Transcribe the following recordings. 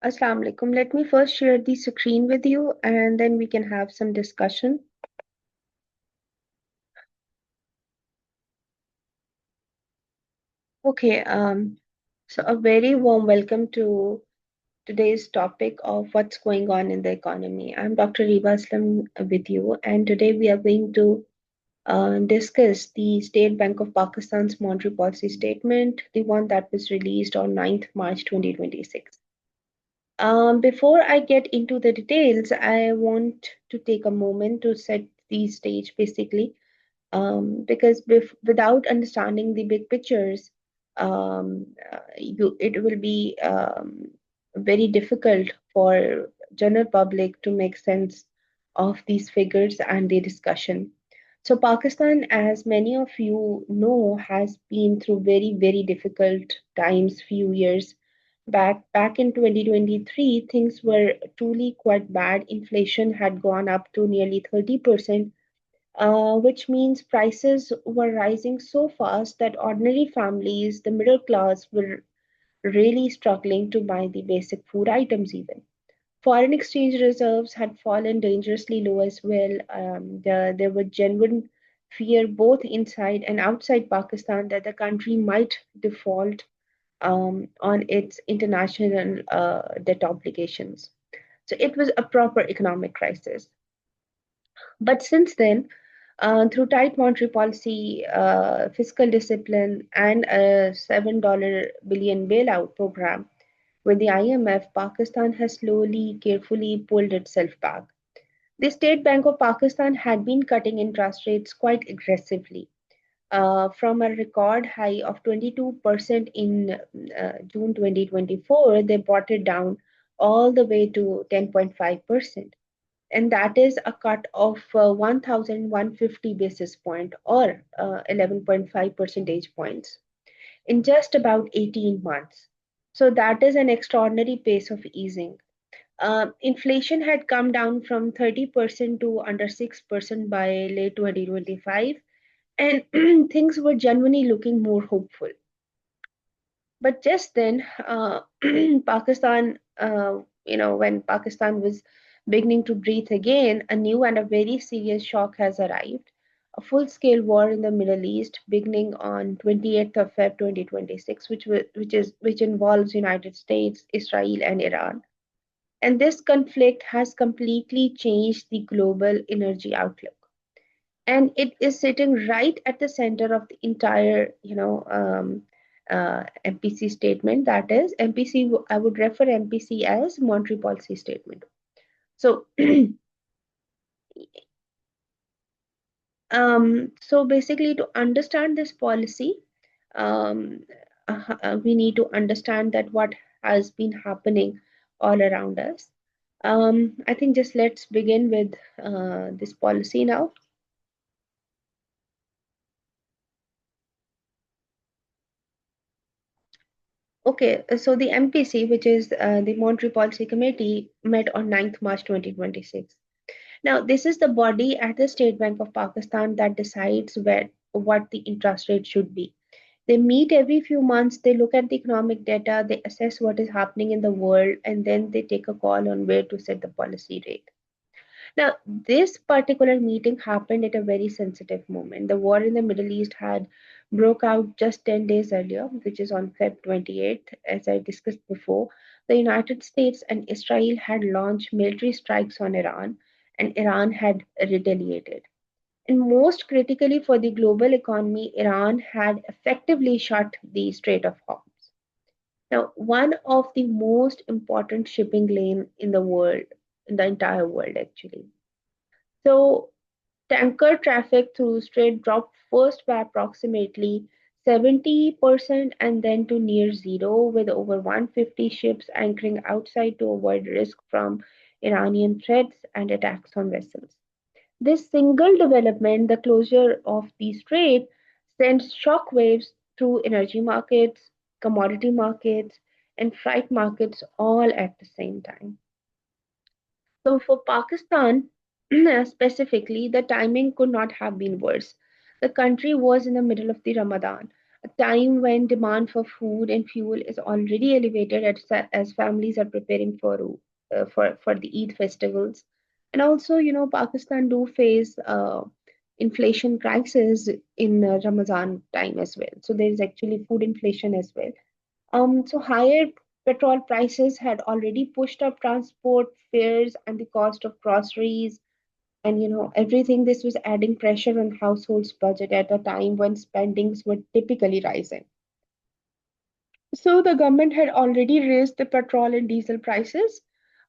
Assalamu alaikum. Let me first share the screen with you and then we can have some discussion. Okay, so a very warm welcome to today's topic of what's going on in the economy. I'm Dr. Riba Aslam with you, and today we are going to discuss the State Bank of Pakistan's monetary policy statement, the one that was released on 9th March 2026. Before I get into the details, I want to take a moment to set the stage basically because without understanding the big pictures, it will be very difficult for general public to make sense of these figures and the discussion. So Pakistan, as many of you know, has been through very difficult times few years back in 2023. Things were truly quite bad. Inflation had gone up to nearly 30%, which means prices were rising so fast that ordinary families, the middle class, were really struggling to buy the basic food items even. Foreign exchange reserves had fallen dangerously low as well. There were genuine fear both inside and outside Pakistan that the country might default on its international debt obligations. So it was a proper economic crisis. But since then, through tight monetary policy, fiscal discipline, and a $7 billion bailout program with the IMF, Pakistan has slowly, carefully pulled itself back. The State Bank of Pakistan had been cutting interest rates quite aggressively. From a record high of 22% in June 2024, they brought it down all the way to 10.5%, and that is a cut of 1,150 basis point or 11.5 percentage points in just about 18 months. So that is an extraordinary pace of easing. Inflation had come down from 30% to under 6% by late 2025, and things were genuinely looking more hopeful. But just then, Pakistan, when Pakistan was beginning to breathe again, a new and a very serious shock has arrived. A full-scale war in the Middle East, beginning on 28th of Feb 2026, which involves United States, Israel, and Iran. And this conflict has completely changed the global energy outlook, and it is sitting right at the center of the entire MPC statement. That is MPC, I would refer MPC as monetary policy statement. So so basically to understand this policy, um, we need to understand that what has been happening all around us. I think just let's begin with this policy now. Okay, so the MPC, which is the Monetary Policy Committee, met on 9th March 2026. Now, this is the body at the State Bank of Pakistan that decides what the interest rate should be. They meet every few months, they look at the economic data, they assess what is happening in the world, and then they take a call on where to set the policy rate. Now, this particular meeting happened at a very sensitive moment. The war in the Middle East had broke out just 10 days earlier, which is on Feb 28th. As I discussed before, the United States and Israel had launched military strikes on Iran, and Iran had retaliated. And most critically for the global economy, Iran had effectively shut the Strait of Hormuz. Now, one of the most important shipping lane in the world, in the entire world actually. So tanker traffic through Strait dropped first by approximately 70% and then to near zero, with over 150 ships anchoring outside to avoid risk from Iranian threats and attacks on vessels. This single development, the closure of the strait, sent shockwaves through energy markets, commodity markets, and freight markets all at the same time. So for Pakistan specifically, the timing could not have been worse. The country was in the middle of the Ramadan, a time when demand for food and fuel is already elevated as families are preparing for the Eid festivals. And also, Pakistan do face inflation crisis in Ramadan time as well. So there is actually food inflation as well. So higher petrol prices had already pushed up transport fares and the cost of groceries and everything. This was adding pressure on households' budget at a time when spendings were typically rising. So the government had already raised the petrol and diesel prices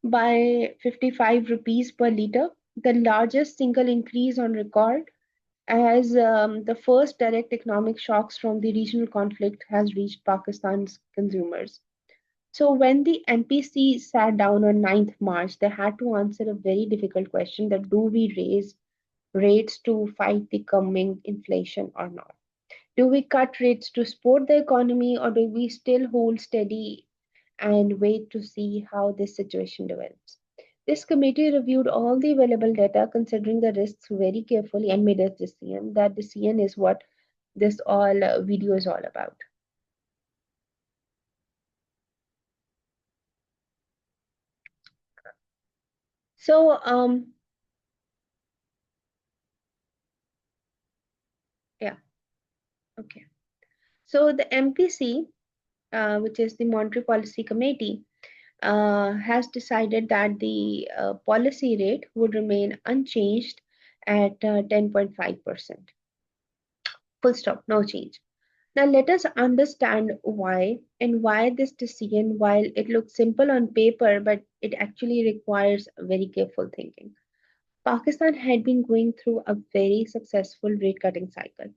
by 55 rupees per litre, the largest single increase on record, as the first direct economic shocks from the regional conflict has reached Pakistan's consumers. So when the MPC sat down on 9th March, they had to answer a very difficult question: that do we raise rates to fight the coming inflation or not? Do we cut rates to support the economy, or do we still hold steady and wait to see how this situation develops? This committee reviewed all the available data, considering the risks very carefully, and made a decision. That decision is what this all video is all about. So, yeah, okay. So the MPC, which is the Monetary Policy Committee, has decided that the policy rate would remain unchanged at 10.5%. Full stop, no change. Now, let us understand why and why this decision, while it looks simple on paper, but it actually requires very careful thinking. Pakistan had been going through a very successful rate cutting cycle.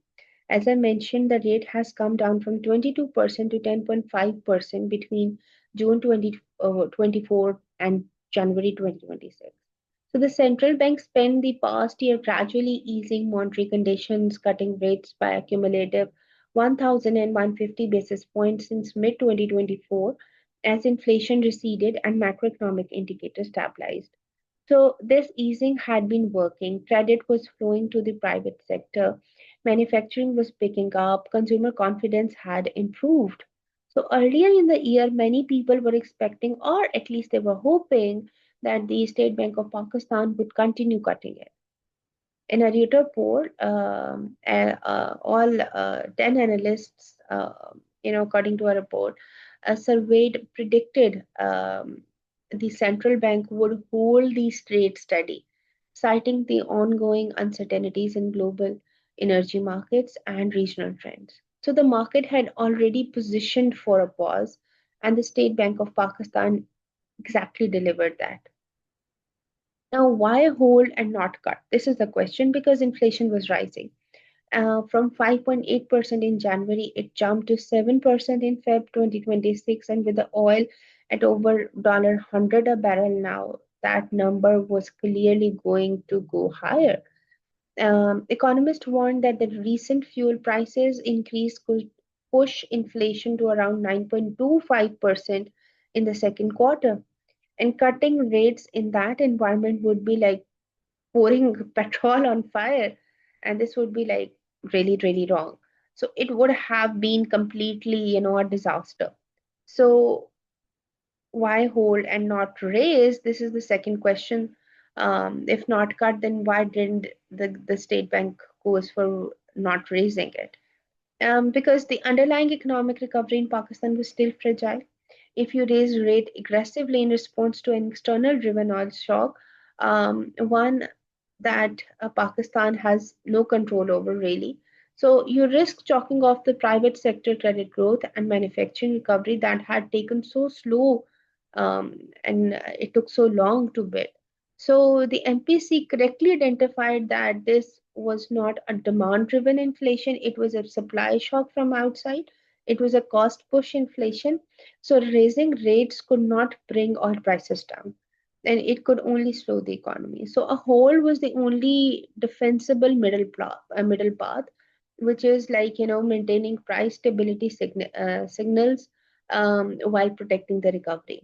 As I mentioned, the rate has come down from 22% to 10.5% between June 2024 and January 2026. So the central bank spent the past year gradually easing monetary conditions, cutting rates by a cumulative 1,150 basis points since mid 2024 as inflation receded and macroeconomic indicators stabilized. So this easing had been working. Credit was flowing to the private sector. Manufacturing was picking up. Consumer confidence had improved. So earlier in the year, many people were expecting, or at least they were hoping, that the State Bank of Pakistan would continue cutting it. In a Reuters poll, all 10 analysts, according to a report, surveyed predicted the central bank would hold the rate steady, citing the ongoing uncertainties in global energy markets and regional trends. So the market had already positioned for a pause, and the State Bank of Pakistan exactly delivered that. Now, why hold and not cut? This is the question, because inflation was rising. From 5.8% in January, it jumped to 7% in Feb 2026, and with the oil at over $100 a barrel now, that number was clearly going to go higher. Economists warned that the recent fuel prices increase could push inflation to around 9.25% in the second quarter. And cutting rates in that environment would be like pouring petrol on fire, and this would be like really, really wrong. So it would have been completely, a disaster. So why hold and not raise? This is the second question. If not cut, then why didn't the state bank goes for not raising it? Because the underlying economic recovery in Pakistan was still fragile. If you raise rate aggressively in response to an external driven oil shock, one that Pakistan has no control over really. So you risk chalking off the private sector credit growth and manufacturing recovery that had taken so slow, and it took so long to build. So the MPC correctly identified that this was not a demand driven inflation, it was a supply shock from outside. It was a cost push inflation. So raising rates could not bring oil prices down, and it could only slow the economy. So a hold was the only defensible middle path, which is like maintaining price stability signals while protecting the recovery.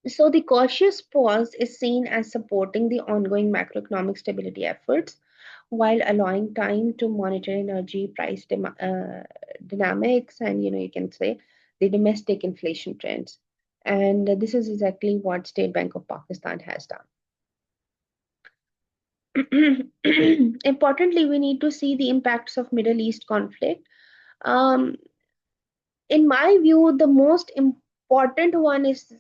So the cautious pause is seen as supporting the ongoing macroeconomic stability efforts, while allowing time to monitor energy price dynamics and, you can say, the domestic inflation trends. And this is exactly what State Bank of Pakistan has done. Importantly, we need to see the impacts of Middle East conflict. Um, in my view, the most important one is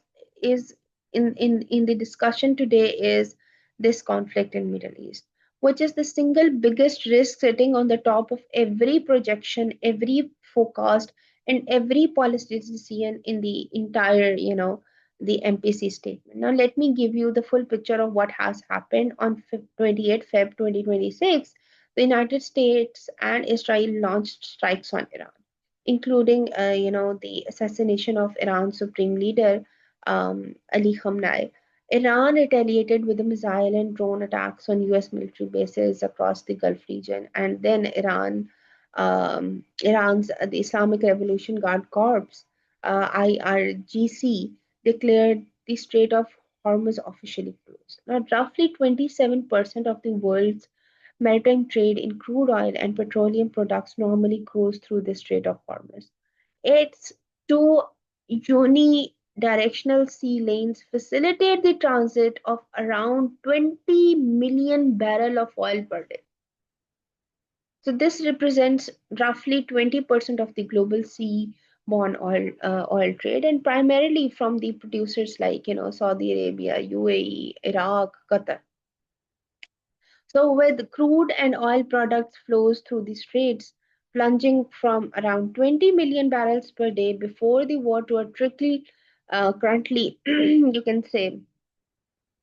in the discussion today is this conflict in Middle East, which is the single biggest risk sitting on the top of every projection, every forecast, and every policy decision in the entire, the MPC statement. Now, let me give you the full picture of what has happened on 28 Feb 2026. The United States and Israel launched strikes on Iran, including, the assassination of Iran's supreme leader, Ali Khamenei. Iran retaliated with the missile and drone attacks on U.S. military bases across the Gulf region, and then Iran's the Islamic Revolution Guard Corps, IRGC, declared the Strait of Hormuz officially closed. Now, roughly 27% of the world's maritime trade in crude oil and petroleum products normally goes through the Strait of Hormuz. Its two unidirectional sea lanes facilitate the transit of around 20 million barrels of oil per day. So this represents roughly 20% of the global seaborne oil trade, and primarily from the producers like, Saudi Arabia, UAE, Iraq, Qatar. So, with crude and oil products flows through the straits, plunging from around 20 million barrels per day before the war to a trickle currently, you can say,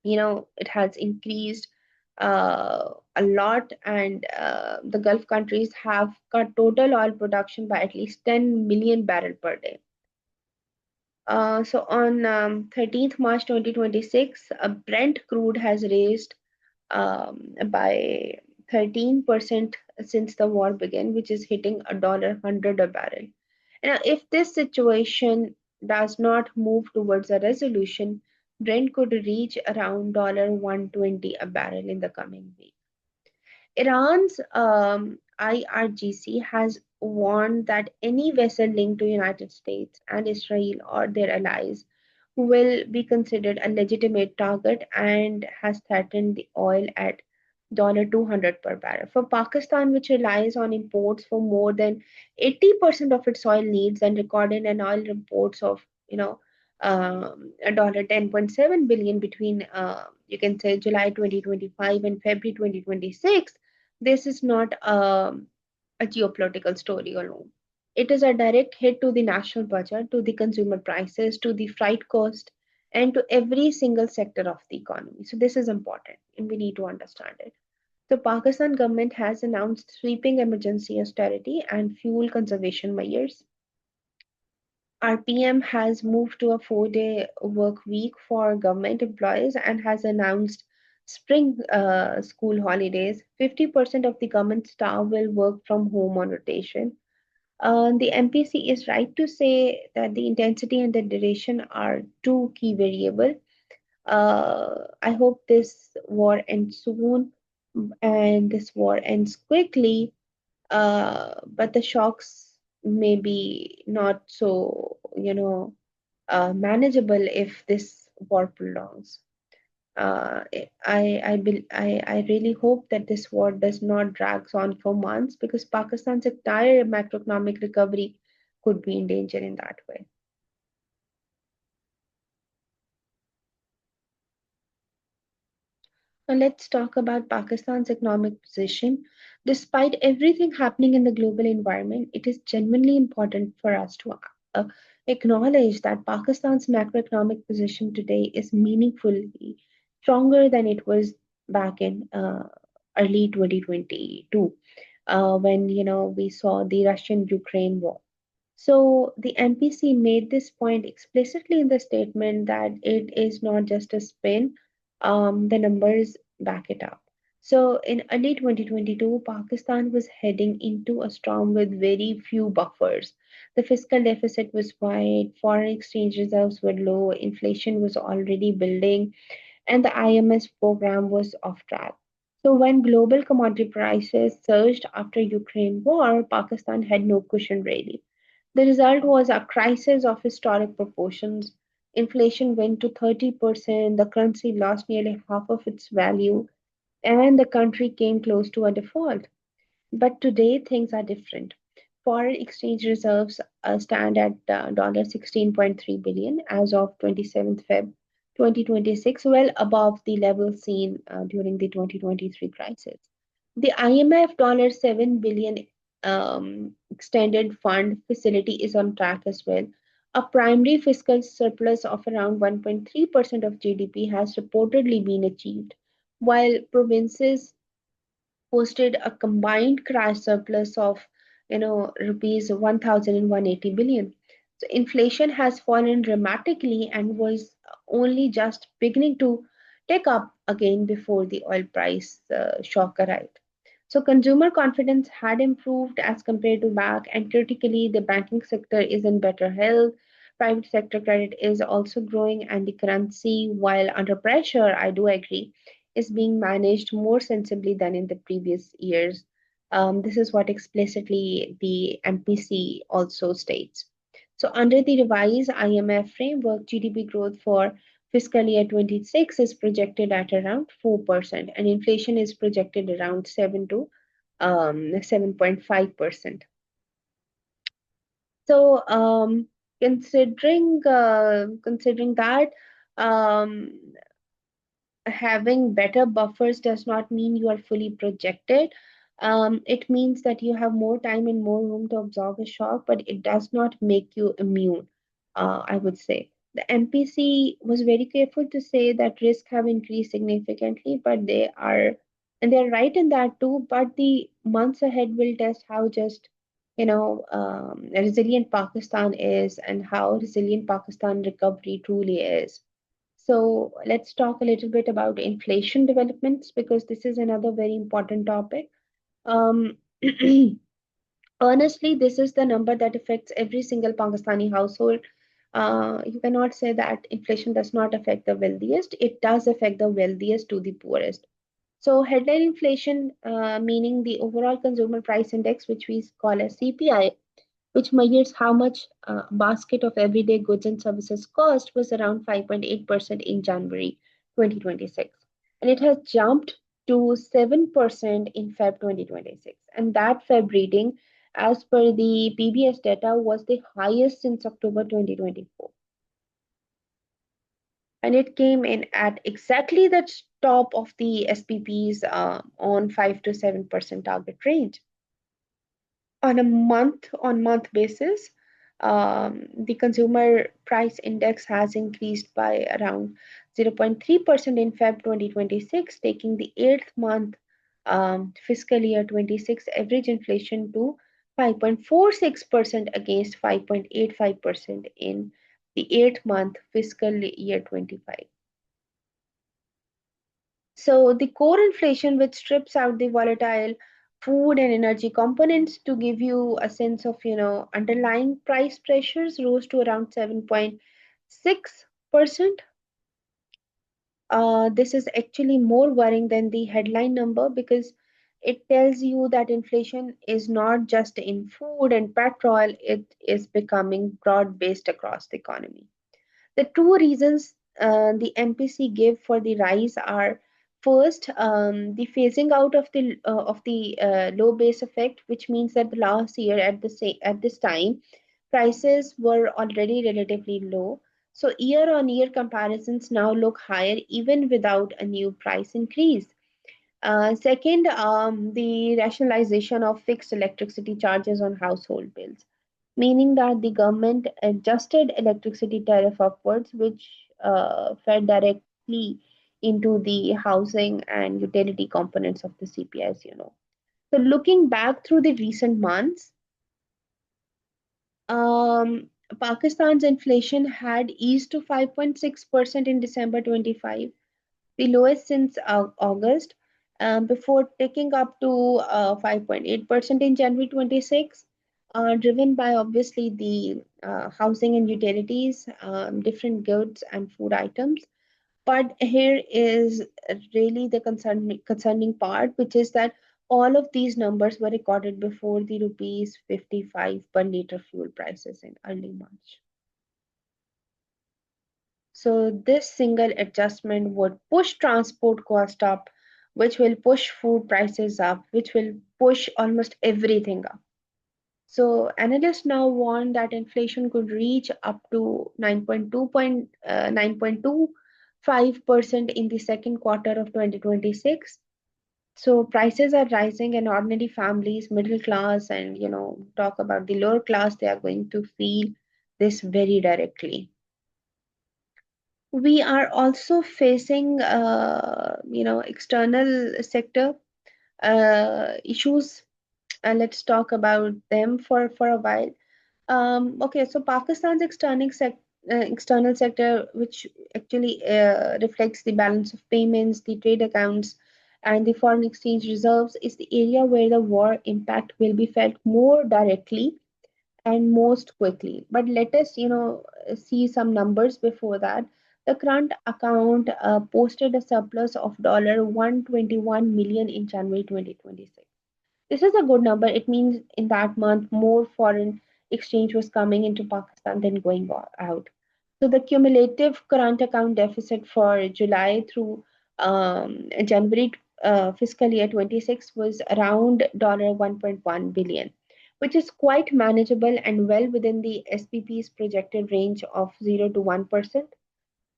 it has increased a lot, and the Gulf countries have cut total oil production by at least 10 million barrel per day. So on 13th March 2026, Brent crude has raised by 13% since the war began, which is hitting $100 a barrel. Now, if this situation does not move towards a resolution, Brent could reach around $120 a barrel in the coming week. Iran's IRGC has warned that any vessel linked to United States and Israel or their allies will be considered a legitimate target and has threatened the oil at $200 per barrel. For Pakistan, which relies on imports for more than 80% of its oil needs and recorded an oil imports of, $10.7 billion between, you can say, July 2025 and February 2026, this is not a geopolitical story alone. It is a direct hit to the national budget, to the consumer prices, to the freight cost, and to every single sector of the economy. So this is important, and we need to understand it. The Pakistan government has announced sweeping emergency austerity and fuel conservation measures. RPM has moved to a 4-day work week for government employees and has announced spring school holidays. 50% of the government staff will work from home on rotation. The MPC is right to say that the intensity and the duration are two key variables. I hope this war ends soon and this war ends quickly, but the shocks may be not so, manageable if this war prolongs. I really hope that this war does not drag on for months because Pakistan's entire macroeconomic recovery could be in danger in that way. Now let's talk about Pakistan's economic position. Despite everything happening in the global environment, it is genuinely important for us to uh, acknowledge that Pakistan's macroeconomic position today is meaningfully stronger than it was back in early 2022, when we saw the Russian-Ukraine war. So the MPC made this point explicitly in the statement that it is not just a spin, the numbers back it up. So in early 2022, Pakistan was heading into a storm with very few buffers. The fiscal deficit was wide, foreign exchange reserves were low, inflation was already building, and the IMS program was off track. So when global commodity prices surged after Ukraine war, Pakistan had no cushion really. The result was a crisis of historic proportions. Inflation went to 30%, the currency lost nearly half of its value, and the country came close to a default. But today things are different. Foreign exchange reserves stand at $16.3 billion as of 27th Feb 2026, well above the level seen during the 2023 crisis. The IMF $7 billion extended fund facility is on track as well. A primary fiscal surplus of around 1.3% of GDP has reportedly been achieved, while provinces posted a combined cash surplus of rupees 1180 billion. So inflation has fallen dramatically and was only just beginning to take up again before the oil price shock arrived. So consumer confidence had improved as compared to back, and critically the banking sector is in better health. Private sector credit is also growing, and the currency, while under pressure, I do agree, is being managed more sensibly than in the previous years. This is what explicitly the MPC also states. So, under the revised IMF framework, GDP growth for fiscal year 26 is projected at around 4%, and inflation is projected around 7 to 7.5%. So, considering that, um, having better buffers does not mean you are fully projected. It means that you have more time and more room to absorb a shock, but it does not make you immune, I would say. The MPC was very careful to say that risks have increased significantly, but and they're right in that too. But the months ahead will test how just, resilient Pakistan is and how resilient Pakistan recovery truly is. So let's talk a little bit about inflation developments because this is another very important topic. Um, Honestly, this is the number that affects every single Pakistani household. You cannot say that inflation does not affect the wealthiest. It does affect the wealthiest to the poorest. So headline inflation, meaning the overall consumer price index, which we call as CPI, which measures how much a basket of everyday goods and services cost, was around 5.8% in January 2026. And it has jumped to 7% in Feb 2026. And that Feb reading, as per the PBS data, was the highest since October 2024. And it came in at exactly the top of the SPP's on 5 to 7% target range. On a month-on-month basis, the consumer price index has increased by around 0.3% in Feb 2026, taking the eighth month fiscal year 26 average inflation to 5.46% against 5.85% in the eighth month fiscal year 25. So the core inflation, which strips out the volatile food and energy components to give you a sense of, underlying price pressures, rose to around 7.6%. This is actually more worrying than the headline number because it tells you that inflation is not just in food and petrol, it is becoming broad based across the economy. The two reasons the MPC gave for the rise are first, the phasing out of the low base effect, which means that the last year at this time prices were already relatively low. So year on year comparisons now look higher even without a new price increase. Second, the rationalization of fixed electricity charges on household bills, meaning that the government adjusted electricity tariff upwards, which fed directly into the housing and utility components of the CPI. So looking back through the recent months, um, Pakistan's inflation had eased to 5.6% in December 25, the lowest since August, before taking up to 5.8% in January 26, driven by obviously the housing and utilities, different goods and food items. But here is really the concerning part, which is that all of these numbers were recorded before the rupees 55 per liter fuel prices in early March. So this single adjustment would push transport cost up, which will push food prices up, which will push almost everything up. So analysts now warn that inflation could reach up to 9.25% in the second quarter of 2026. So prices are rising and ordinary families, middle class, and talk about the lower class, they are going to feel this very directly. We are also facing external sector issues, and let's talk about them for a while. Okay, so Pakistan's external sector, which actually reflects the balance of payments, the trade accounts, and the foreign exchange reserves, is the area where the war impact will be felt more directly and most quickly. But let us, see some numbers before that. The current account posted a surplus of $121 million in January 2026. This is a good number. It means in that month, more foreign exchange was coming into Pakistan than going out. So the cumulative current account deficit for July through January fiscal year 26 was around $1.1 billion, which is quite manageable and well within the SPP's projected range of 0 to 1%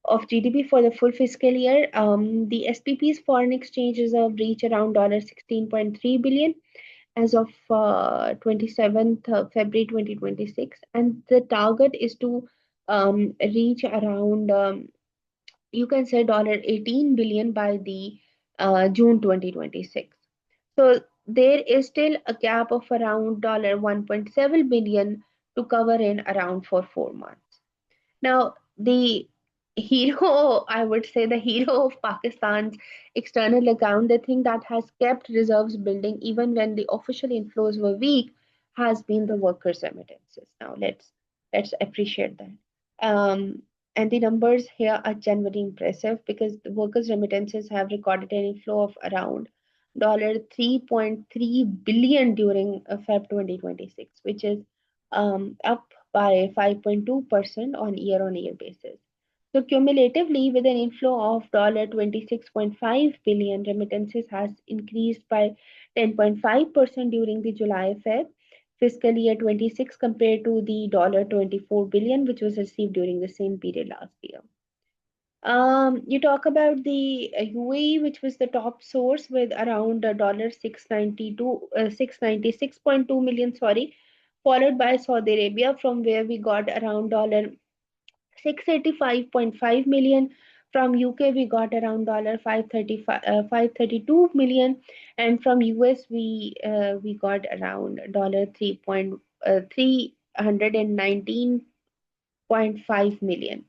of GDP for the full fiscal year. The SPP's foreign exchange reserve reached around $16.3 billion as of 27th February 2026, and the target is to reach around you can say $18 billion by the June 2026. So there is still a gap of around $1.7 billion to cover in around for 4 months. Now, the hero, I would say the hero of Pakistan's external account, the thing that has kept reserves building even when the official inflows were weak, has been the workers' remittances. Now, let's appreciate that. Um, and the numbers here are genuinely impressive because the workers' remittances have recorded an inflow of around $3.3 billion during Feb 2026, which is up by 5.2% on year basis. So cumulatively, with an inflow of $26.5 billion, remittances has increased by 10.5% during the July-Feb fiscal year 26 compared to the $24 billion which was received during the same period last year. You talk about the UAE, which was the top source with around dollar 696.2 million, sorry, followed by Saudi Arabia, from where we got around dollar 685.5 million. From UK, we got around dollar 532 million, and from US, we got around dollar 319.5 million.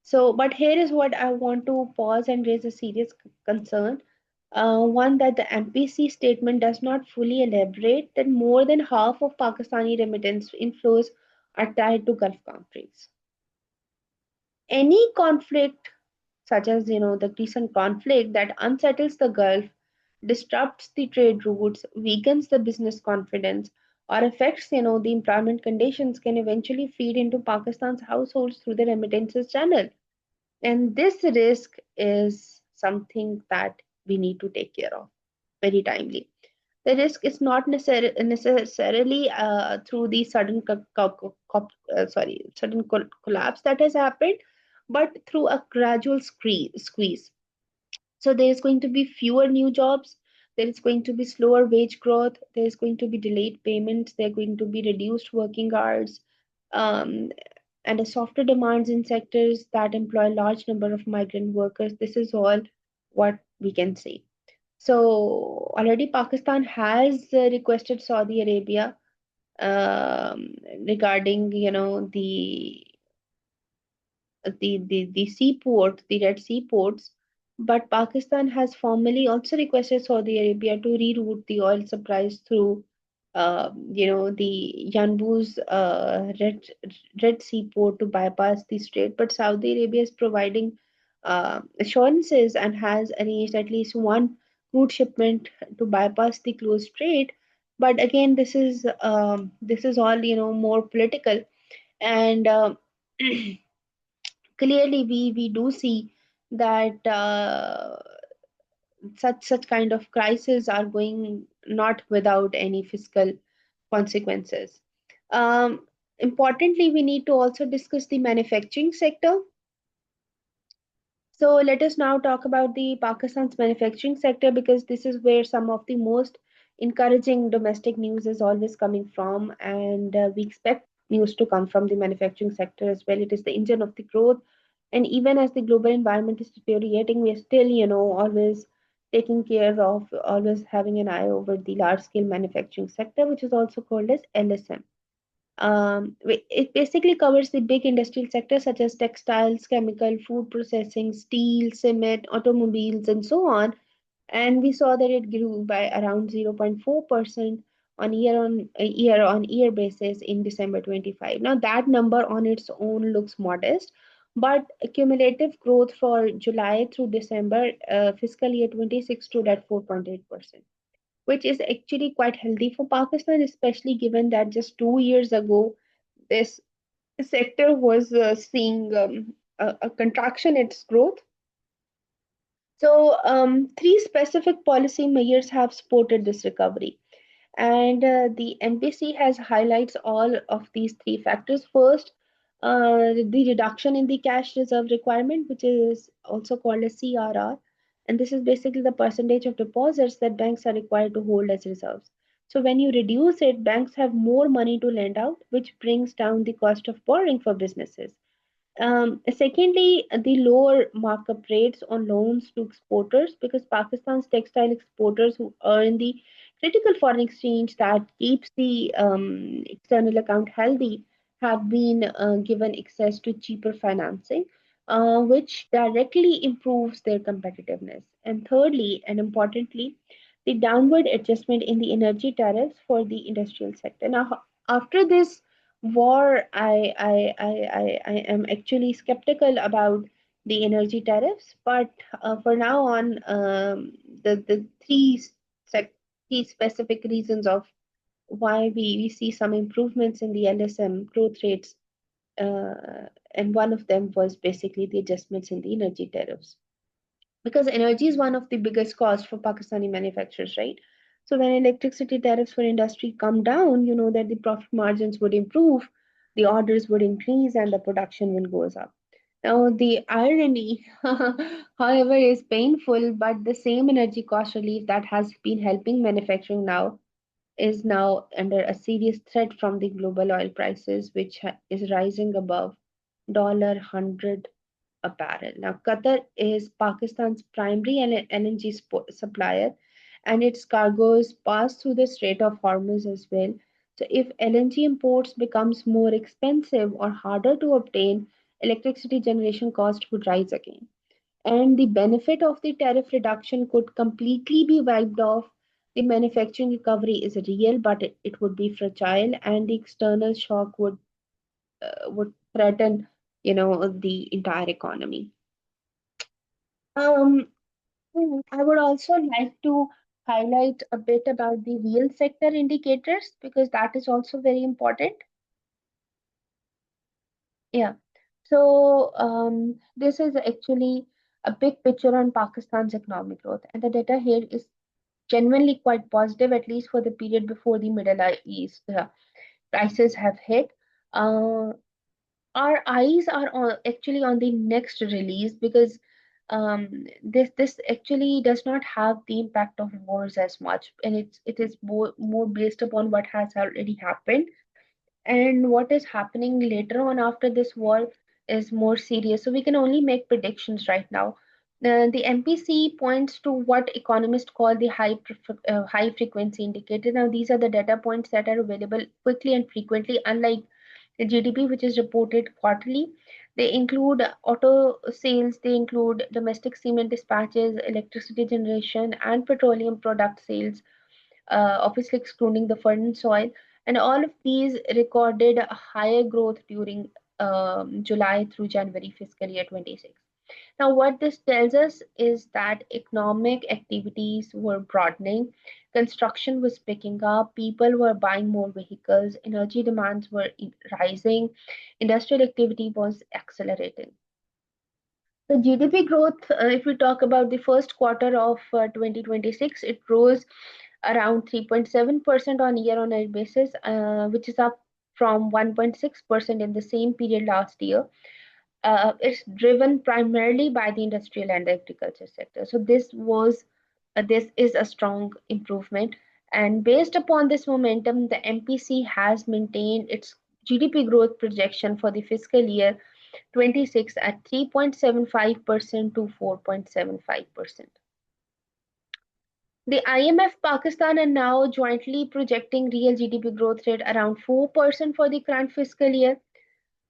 So, but here is what I want to pause and raise a serious concern. One, that the MPC statement does not fully elaborate that more than half of Pakistani remittance inflows are tied to Gulf countries. Any conflict, such as the recent conflict that unsettles the Gulf, disrupts the trade routes, weakens the business confidence, or affects the employment conditions, can eventually feed into Pakistan's households through the remittances channel. And this risk is something that we need to take care of very timely. The risk is not necessarily through the sudden collapse that has happened, but through a gradual squeeze. So there is going to be fewer new jobs. There is going to be slower wage growth. There is going to be delayed payments. There are going to be reduced working hours, um, and a softer demands in sectors that employ a large number of migrant workers. This is all what we can say. So already Pakistan has requested Saudi Arabia um, regarding the seaport, the Red Sea ports, but Pakistan has formally also requested Saudi Arabia to reroute the oil supplies through the Yanbu's Red Sea port to bypass the strait. But Saudi Arabia is providing assurances and has arranged at least one crude shipment to bypass the closed strait. But again, this is all more political, and clearly we do see that such kind of crises are going not without any fiscal consequences. Um, Importantly, we need to also discuss the manufacturing sector. So let us now talk about the Pakistan's manufacturing sector, because this is where some of the most encouraging domestic news is always coming from, and we expect news to come from the manufacturing sector as well. It is the engine of the growth, and even as the global environment is deteriorating, we are still, always taking care of, always having an eye over the large scale manufacturing sector, which is also called as LSM. It basically covers the big industrial sectors such as textiles, chemical, food processing, steel, cement, automobiles, and so on. And we saw that it grew by around 0.4% on year basis in December 25. Now that number on its own looks modest, but cumulative growth for July through December fiscal year 26 stood at 4.8%, which is actually quite healthy for Pakistan, especially given that just 2 years ago this sector was seeing a contraction in its growth. So, three specific policy measures have supported this recovery, and the MPC has highlights all of these three factors. First, the reduction in the cash reserve requirement, which is also called a CRR, and this is basically the percentage of deposits that banks are required to hold as reserves. So when you reduce it, banks have more money to lend out, which brings down the cost of borrowing for businesses. Secondly, the lower markup rates on loans to exporters, because Pakistan's textile exporters who earn the critical foreign exchange that keeps the external account healthy have been given access to cheaper financing, which directly improves their competitiveness. And thirdly, and importantly, the downward adjustment in the energy tariffs for the industrial sector. Now, after this war, I am actually skeptical about the energy tariffs, but for now on, the sec- three specific reasons of why we see some improvements in the LSM growth rates, and one of them was basically the adjustments in the energy tariffs, because energy is one of the biggest costs for Pakistani manufacturers, right? So when electricity tariffs for industry come down, you know that the profit margins would improve, the orders would increase, and the production will goes up. Now the irony, however, is painful, but the same energy cost relief that has been helping manufacturing now is now under a serious threat from the global oil prices, which is rising above $100 a barrel. Now, Qatar is Pakistan's primary LNG supplier, and its cargoes pass through the Strait of Hormuz as well. So, if LNG imports becomes more expensive or harder to obtain, electricity generation cost would rise again. And the benefit of the tariff reduction could completely be wiped off. The manufacturing recovery is real, but it would be fragile, and the external shock would threaten, the entire economy. Um, I would also like to highlight a bit about the real sector indicators, because that is also very important. Yeah. So this is actually a big picture on Pakistan's economic growth, and the data here is genuinely quite positive, at least for the period before the Middle East crisis have hit. Uh, our eyes are actually on the next release, because this actually does not have the impact of wars as much, and it is more based upon what has already happened, and what is happening later on after this war is more serious. So we can only make predictions right now. The MPC points to what economists call the high frequency indicator. Now these are the data points that are available quickly and frequently, unlike the GDP, which is reported quarterly. They include auto sales, they include domestic cement dispatches, electricity generation, and petroleum product sales, obviously excluding the furnace oil. And all of these recorded a higher growth during July through January fiscal year 26. Now, what this tells us is that economic activities were broadening, construction was picking up, people were buying more vehicles, energy demands were rising, industrial activity was accelerating. The GDP growth, if we talk about the first quarter of 2026, it rose around 3.7% on year-on-year basis, which is up from 1.6% in the same period last year. It's driven primarily by the industrial and agriculture sector. So this is a strong improvement. And based upon this momentum, the MPC has maintained its GDP growth projection for the fiscal year 26 at 3.75% to 4.75%. The IMF, Pakistan are now jointly projecting real GDP growth rate around 4% for the current fiscal year.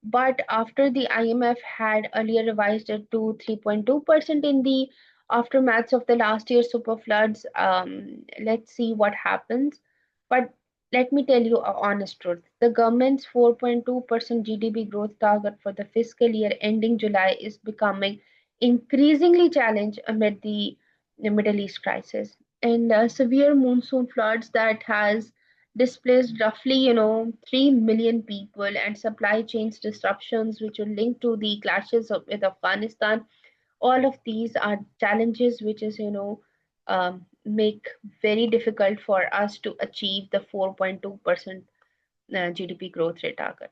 But after the IMF had earlier revised it to 3.2% in the aftermath of the last year's super floods, let's see what happens. But let me tell you a honest truth. The government's 4.2% GDP growth target for the fiscal year ending July is becoming increasingly challenged amid the Middle East crisis and severe monsoon floods that has displaced roughly 3 million people, and supply chains disruptions which are linked to the clashes with Afghanistan. All of these are challenges which is make very difficult for us to achieve the 4.2% GDP growth rate target.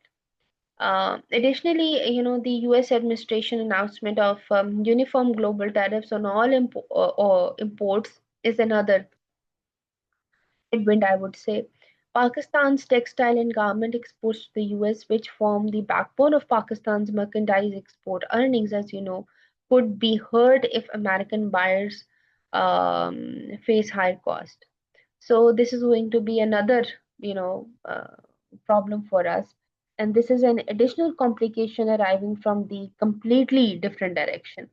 Additionally, the US administration announcement of uniform global tariffs on all imports is another headwind, I would say. Pakistan's textile and garment exports to the US, which form the backbone of Pakistan's merchandise export earnings, as you know, could be hurt if American buyers face higher cost. So this is going to be another, problem for us. And this is an additional complication arriving from the completely different direction,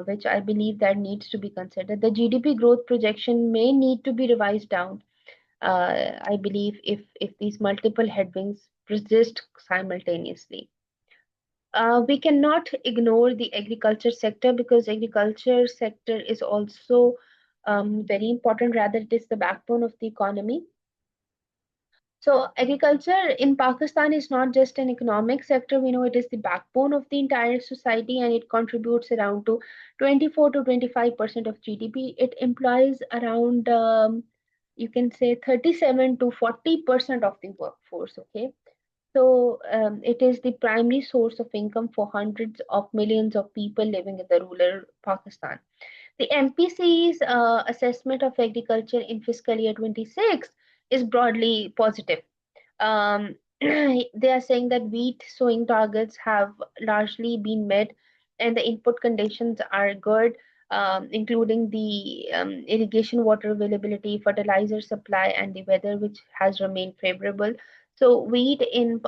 which I believe that needs to be considered. The GDP growth projection may need to be revised down, I believe, if these multiple headwinds persist simultaneously. We cannot ignore the agriculture sector because agriculture sector is also very important. Rather, it is the backbone of the economy. So agriculture in Pakistan is not just an economic sector. We know it is the backbone of the entire society, and it contributes around to 24 to 25% of GDP. It employs around you can say 37 to 40% of the workforce. Okay, so it is the primary source of income for hundreds of millions of people living in the rural Pakistan. The MPC's assessment of agriculture in fiscal year 26 is broadly positive. They are saying that wheat sowing targets have largely been met and the input conditions are good, including the irrigation water availability, fertilizer supply, and the weather, which has remained favorable. So wheat is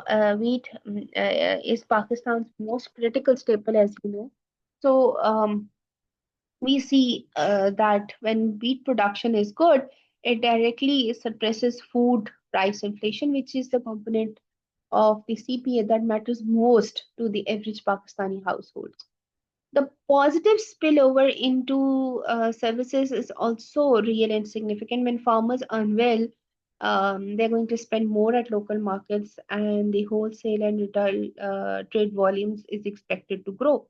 Pakistan's most critical staple, as you know. So we see that when wheat production is good, it directly suppresses food price inflation, which is the component of the CPA that matters most to the average Pakistani households. The positive spillover into services is also real and significant. When farmers earn well, they're going to spend more at local markets, and the wholesale and retail trade volumes is expected to grow.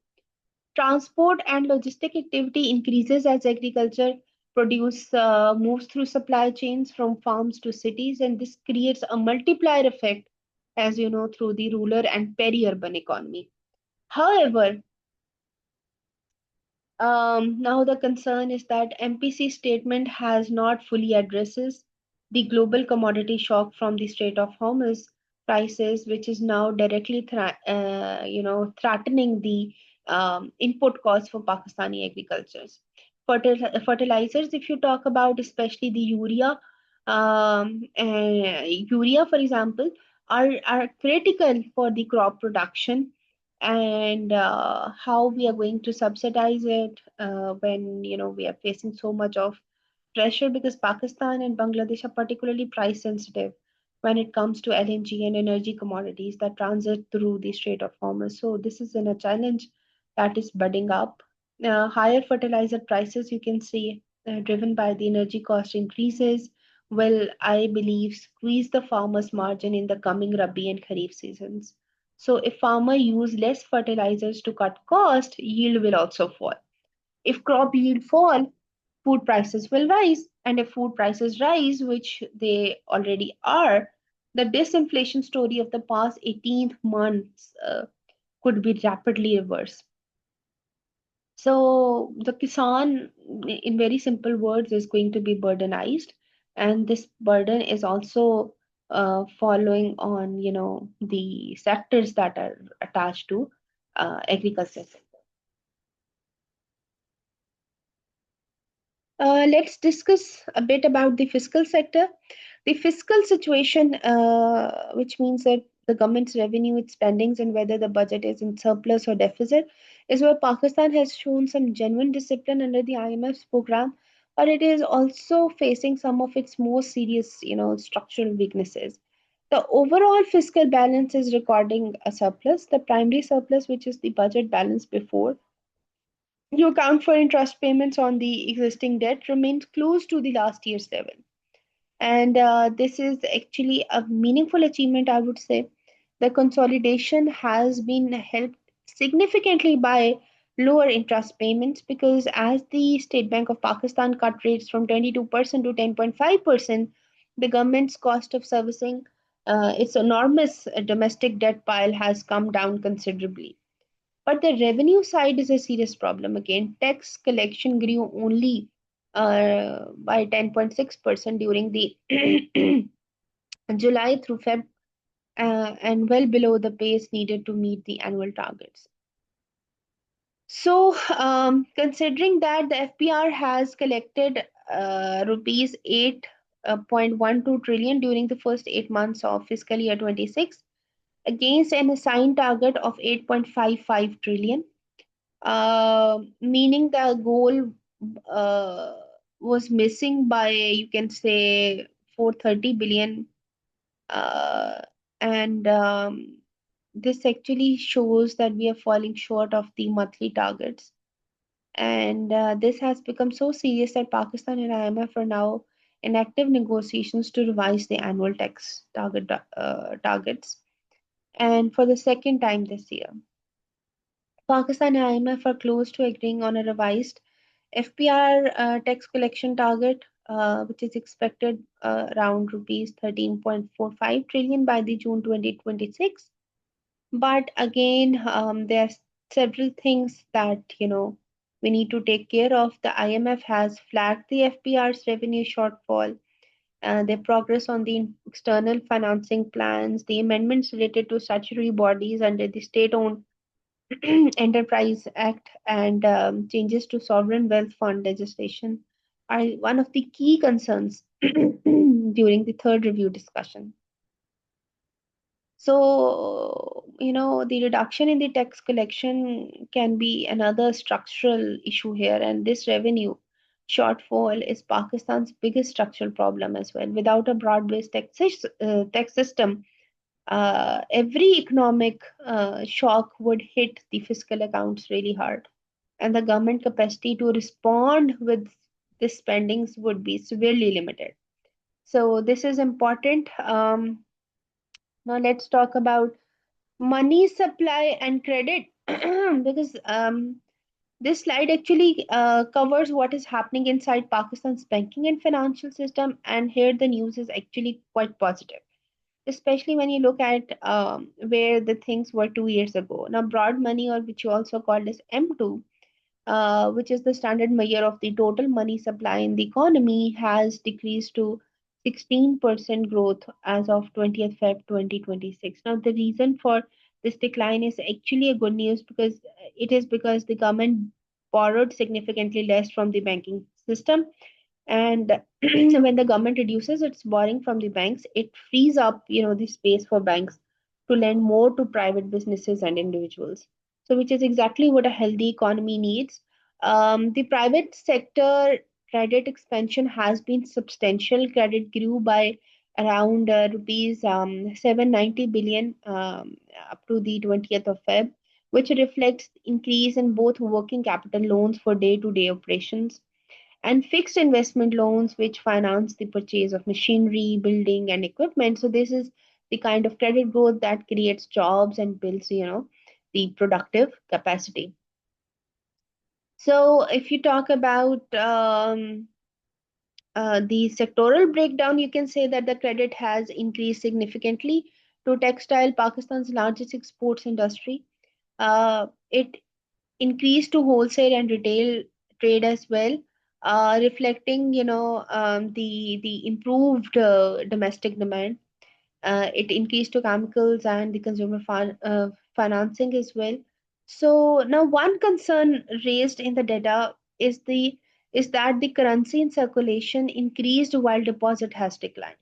Transport and logistic activity increases as agriculture produce moves through supply chains from farms to cities, and this creates a multiplier effect, as you know, through the rural and peri-urban economy. However, now the concern is that MPC statement has not fully addresses the global commodity shock from the Strait of Hormuz crisis, which is now directly threatening the input costs for Pakistani agricultures. Fertilizers, if you talk about especially the urea, for example, are critical for the crop production, and how we are going to subsidize it when we are facing so much of pressure, because Pakistan and Bangladesh are particularly price sensitive when it comes to LNG and energy commodities that transit through the Strait of Hormuz. So this is a challenge that is budding up. Higher fertilizer prices, you can see, driven by the energy cost increases, will, I believe, squeeze the farmer's margin in the coming Rabi and Kharif seasons. So, if farmer use less fertilizers to cut cost, yield will also fall. If crop yield fall, food prices will rise. And if food prices rise, which they already are, the disinflation story of the past 18 months could be rapidly reversed. So the Kisan, in very simple words, is going to be burdenized, and this burden is also following on, the sectors that are attached to agriculture. Let's discuss a bit about the fiscal sector. The fiscal situation, which means that the government's revenue, its spendings, and whether the budget is in surplus or deficit, is where Pakistan has shown some genuine discipline under the IMF's program, but it is also facing some of its most serious, structural weaknesses. The overall fiscal balance is recording a surplus. The primary surplus, which is the budget balance before you account for interest payments on the existing debt, remains close to the last year's level. And this is actually a meaningful achievement, I would say. The consolidation has been helped significantly by lower interest payments because as the State Bank of Pakistan cut rates from 22% to 10.5%, the government's cost of servicing its enormous domestic debt pile has come down considerably. But the revenue side is a serious problem again. Tax collection grew only by 10.6% during the July through Feb, and well below the pace needed to meet the annual targets. So, considering that the FPR has collected rupees 8.12 trillion during the first 8 months of fiscal year 26 against an assigned target of 8.55 trillion, meaning the goal uh, was missing by, you can say, 430 billion. Uh, and This actually shows that we are falling short of the monthly targets. And this has become so serious that Pakistan and IMF are now in active negotiations to revise the annual tax targets. And for the second time this year, Pakistan and IMF are close to agreeing on a revised FPR tax collection target, which is expected around rupees 13.45 trillion by the June 2026. But again, there are several things that we need to take care of. The IMF has flagged the FPR's revenue shortfall, their progress on the external financing plans, the amendments related to statutory bodies under the state-owned Enterprise Act, and changes to sovereign wealth fund legislation are one of the key concerns during the third review discussion. So, the reduction in the tax collection can be another structural issue here, and this revenue shortfall is Pakistan's biggest structural problem as well. Without a broad-based tax system, every economic shock would hit the fiscal accounts really hard, and the government capacity to respond with the spendings would be severely limited. So, this is important. Now, let's talk about money supply and credit because this slide actually covers what is happening inside Pakistan's banking and financial system, and here the news is actually quite positive, especially when you look at where the things were 2 years ago. Now, broad money, or which you also called as M2, which is the standard measure of the total money supply in the economy, has decreased to 16% growth as of 20th Feb 2026. Now, the reason for this decline is actually a good news because it is because the government borrowed significantly less from the banking system, and when the government reduces its borrowing from the banks, it frees up the space for banks to lend more to private businesses and individuals, so which is exactly what a healthy economy needs. The private sector credit expansion has been substantial. Credit grew by around rupees 790 billion up to the 20th of Feb, which reflects increase in both working capital loans for day-to-day operations and fixed investment loans, which finance the purchase of machinery, building, and equipment. So this is the kind of credit growth that creates jobs and builds, the productive capacity. So if you talk about the sectoral breakdown, you can say that the credit has increased significantly to textile, Pakistan's largest exports industry. It increased to wholesale and retail trade as well, reflecting, the improved domestic demand. It increased to chemicals and the consumer financing as well. So now one concern raised in the data is that the currency in circulation increased while deposit has declined.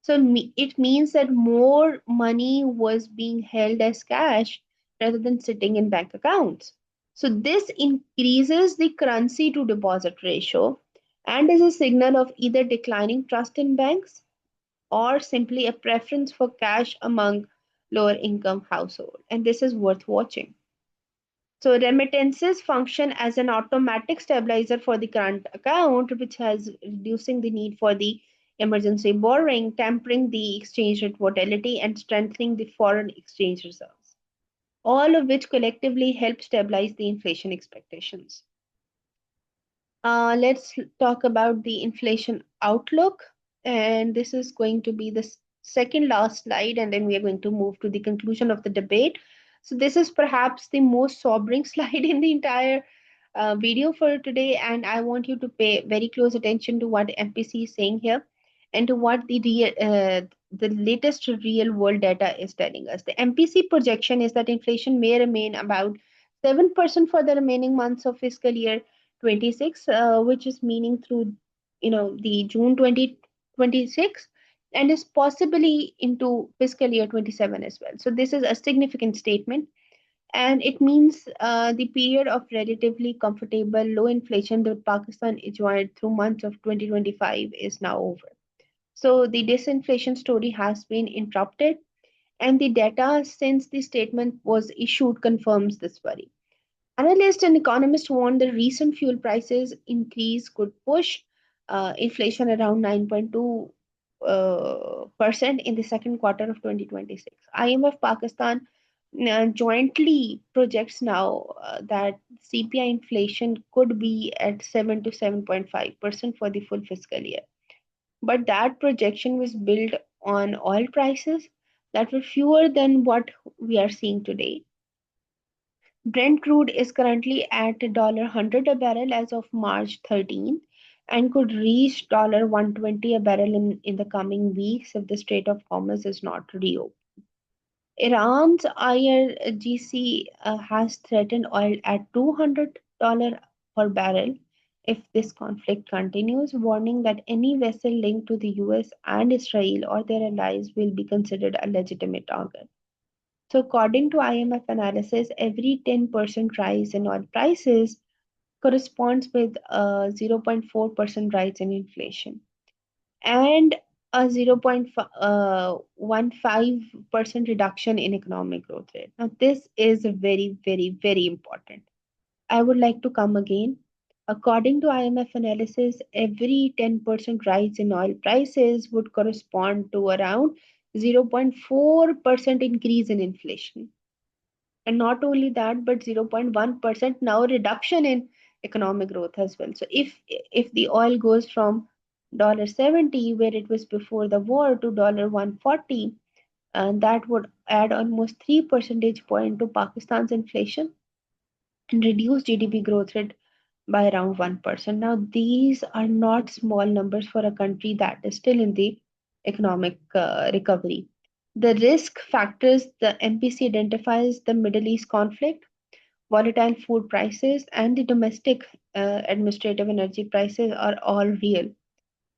So it means that more money was being held as cash rather than sitting in bank accounts. So this increases the currency to deposit ratio and is a signal of either declining trust in banks or simply a preference for cash among lower income households. And this is worth watching. So remittances function as an automatic stabilizer for the current account, which has reducing the need for the emergency borrowing, tempering the exchange rate volatility, and strengthening the foreign exchange reserves. All of which collectively help stabilize the inflation expectations. Let's talk about the inflation outlook. And this is going to be the second last slide, and then we are going to move to the conclusion of the debate. So, this is perhaps the most sobering slide in the entire video for today, and I want you to pay very close attention to what MPC is saying here and to what the latest real world data is telling us. The MPC projection is that inflation may remain about 7% for the remaining months of fiscal year 26, which is meaning through the June 2026 and is possibly into fiscal year 27 as well. So this is a significant statement, and it means the period of relatively comfortable low inflation that Pakistan enjoyed through months of 2025 is now over. So the disinflation story has been interrupted, and the data since the statement was issued confirms this worry. Analysts and economists warn the recent fuel prices increase could push inflation around 9.2 percent in the second quarter of 2026. IMF Pakistan jointly projects now that CPI inflation could be at 7 to 7.5% for the full fiscal year. But that projection was built on oil prices that were fewer than what we are seeing today. Brent crude is currently at $100 a barrel as of March 13 and could reach $120 a barrel in the coming weeks if the Strait of Hormuz is not reopened. Iran's IRGC has threatened oil at $200 per barrel if this conflict continues, warning that any vessel linked to the US and Israel or their allies will be considered a legitimate target. So, according to IMF analysis, every 10% rise in oil prices corresponds with a 0.4% rise in inflation and a 0.15% reduction in economic growth rate. Now, this is very, very, very important. I would like to come again. According to IMF analysis, every 10% rise in oil prices would correspond to around 0.4% increase in inflation. And not only that, but 0.1% now reduction in economic growth as well. So if the oil goes from $70 where it was before the war to $140, and that would add almost 3 percentage point to Pakistan's inflation and reduce GDP growth rate by around 1%. Now these are not small numbers for a country that is still in the economic recovery. The risk factors the MPC identifies: the Middle East conflict, volatile food prices, and the domestic administrative energy prices are all real.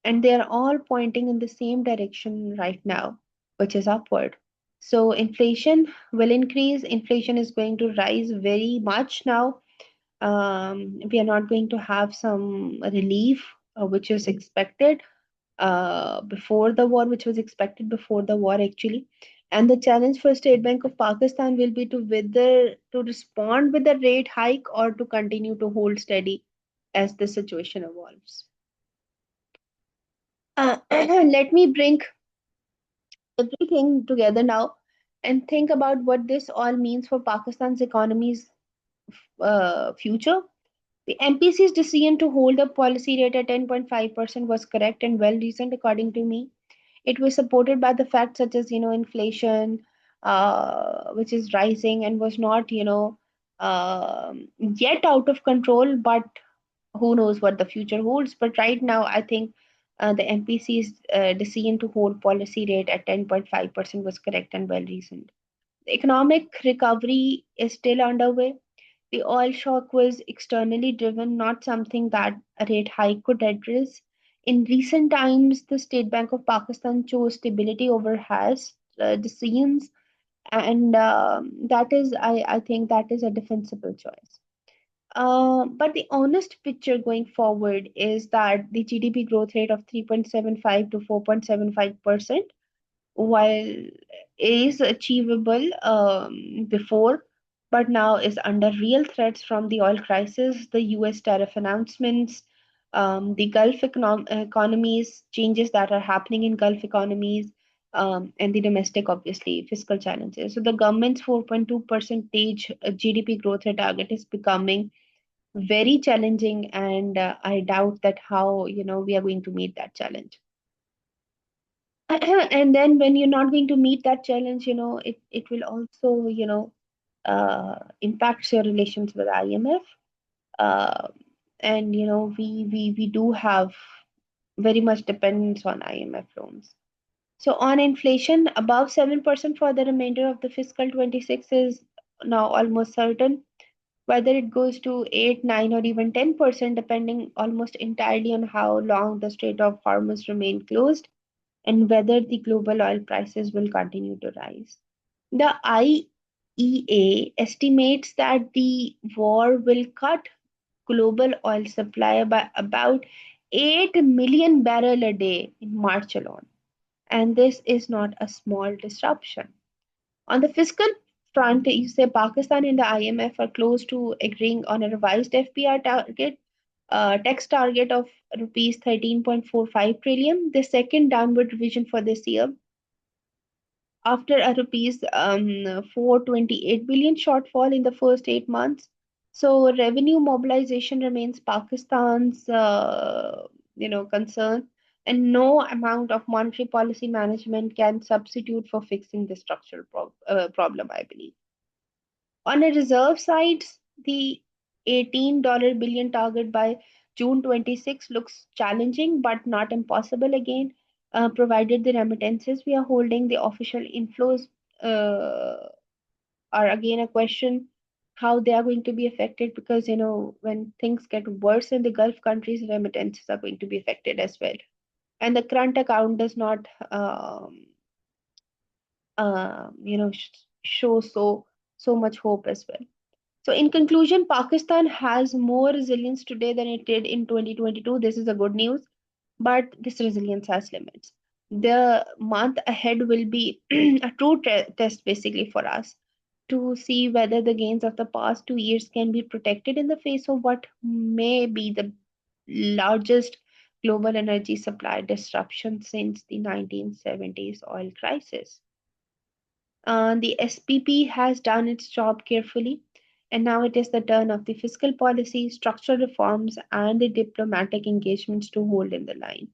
And they are all pointing in the same direction right now, which is upward. So inflation will increase. Inflation is going to rise very much now. We are not going to have some relief, which is expected before the war, which was expected before the war actually. And the challenge for State Bank of Pakistan will be to whether to respond with a rate hike or to continue to hold steady as the situation evolves. Let me bring everything together now and think about what this all means for Pakistan's economy's future. The MPC's decision to hold the policy rate at 10.5% was correct and well reasoned, according to me. It was supported by the facts such as, inflation, which is rising and was not, yet out of control, but who knows what the future holds. But right now, I think the MPC's decision to hold policy rate at 10.5% was correct and well reasoned. The economic recovery is still underway. The oil shock was externally driven, not something that a rate hike could address. In recent times, the State Bank of Pakistan chose stability over harsh decisions, and I think that is a defensible choice. But the honest picture going forward is that the GDP growth rate of 3.75 to 4.75%, while is achievable before, but now is under real threats from the oil crisis, the US tariff announcements, the economies, changes that are happening in Gulf economies, and the domestic, obviously, fiscal challenges. So the government's 4.2 percentage GDP growth rate target is becoming very challenging, and I doubt that how we are going to meet that challenge. And then when you're not going to meet that challenge, it will also impacts your relations with IMF. uh, and we do have very much dependence on IMF loans. So on inflation, above 7% for the remainder of the fiscal 26 is now almost certain. Whether it goes to 8, 9, or even 10%, depending almost entirely on how long the Strait of Hormuz remain closed and whether the global oil prices will continue to rise. The IEA estimates that the war will cut global oil supply by about 8 million barrel a day in March alone. And this is not a small disruption. On the fiscal front, you say Pakistan and the IMF are close to agreeing on a revised FPR target, tax target of rupees 13.45 trillion, the second downward revision for this year after a rupees 428 billion shortfall in the first 8 months. So revenue mobilization remains Pakistan's concern, and no amount of monetary policy management can substitute for fixing the structural problem, I believe. On a reserve side, the $18 billion target by June 26 looks challenging but not impossible again, provided the remittances we are holding, the official inflows uh, are again a question how they are going to be affected, because when things get worse in the Gulf countries, remittances are going to be affected as well. And the current account does not show so much hope as well. So, in conclusion, Pakistan has more resilience today than it did in 2022. This is a good news, but this resilience has limits. The month ahead will be a true test, basically, for us to see whether the gains of the past 2 years can be protected in the face of what may be the largest global energy supply disruption since the 1970s oil crisis. The SPP has done its job carefully, and now it is the turn of the fiscal policy, structural reforms, and the diplomatic engagements to hold in the line.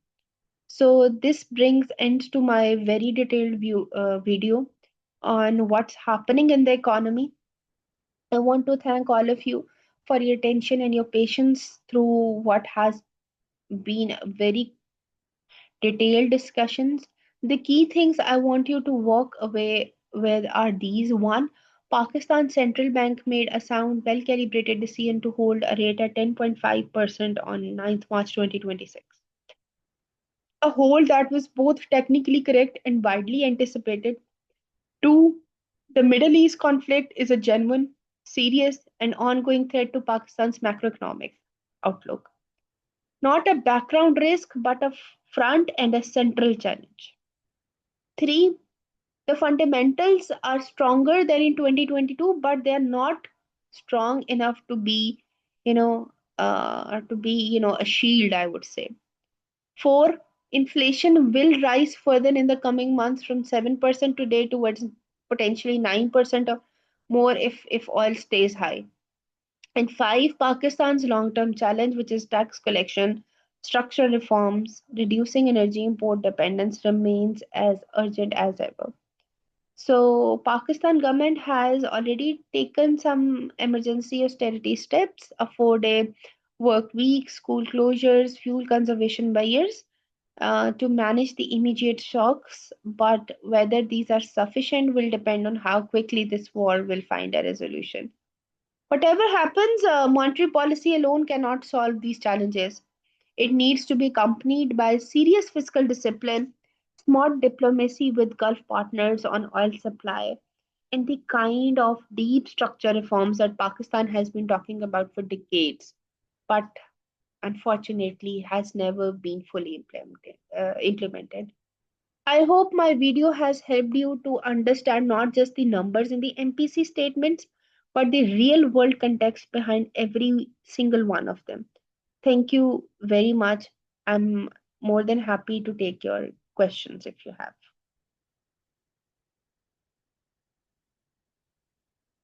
So, this brings end to my very detailed video on what's happening in the economy. I want to thank all of you for your attention and your patience through what has been very detailed discussions. The key things I want you to walk away with are these. One, Pakistan Central Bank made a sound, well calibrated decision to hold a rate at 10.5% on 9th March 2026. A hold that was both technically correct and widely anticipated. Two, the Middle East conflict is a genuine, serious, and ongoing threat to Pakistan's macroeconomic outlook. Not a background risk, but a front and a central challenge. Three, The fundamentals are stronger than in 2022, but they are not strong enough to be, a shield, I would say. Four, inflation will rise further in the coming months from 7% today towards potentially 9% or more if oil stays high. And five, Pakistan's long term challenge, which is tax collection, structural reforms, reducing energy import dependence, remains as urgent as ever. So Pakistan government has already taken some emergency austerity steps, a 4-day work week, school closures, fuel conservation by years to manage the immediate shocks. But whether these are sufficient will depend on how quickly this war will find a resolution. Whatever happens, monetary policy alone cannot solve these challenges. It needs to be accompanied by serious fiscal discipline, smart diplomacy with Gulf partners on oil supply, and the kind of deep structure reforms that Pakistan has been talking about for decades, but unfortunately has never been fully implemented. I hope my video has helped you to understand not just the numbers in the MPC statements, but the real world context behind every single one of them. Thank you very much. I'm more than happy to take your questions if you have.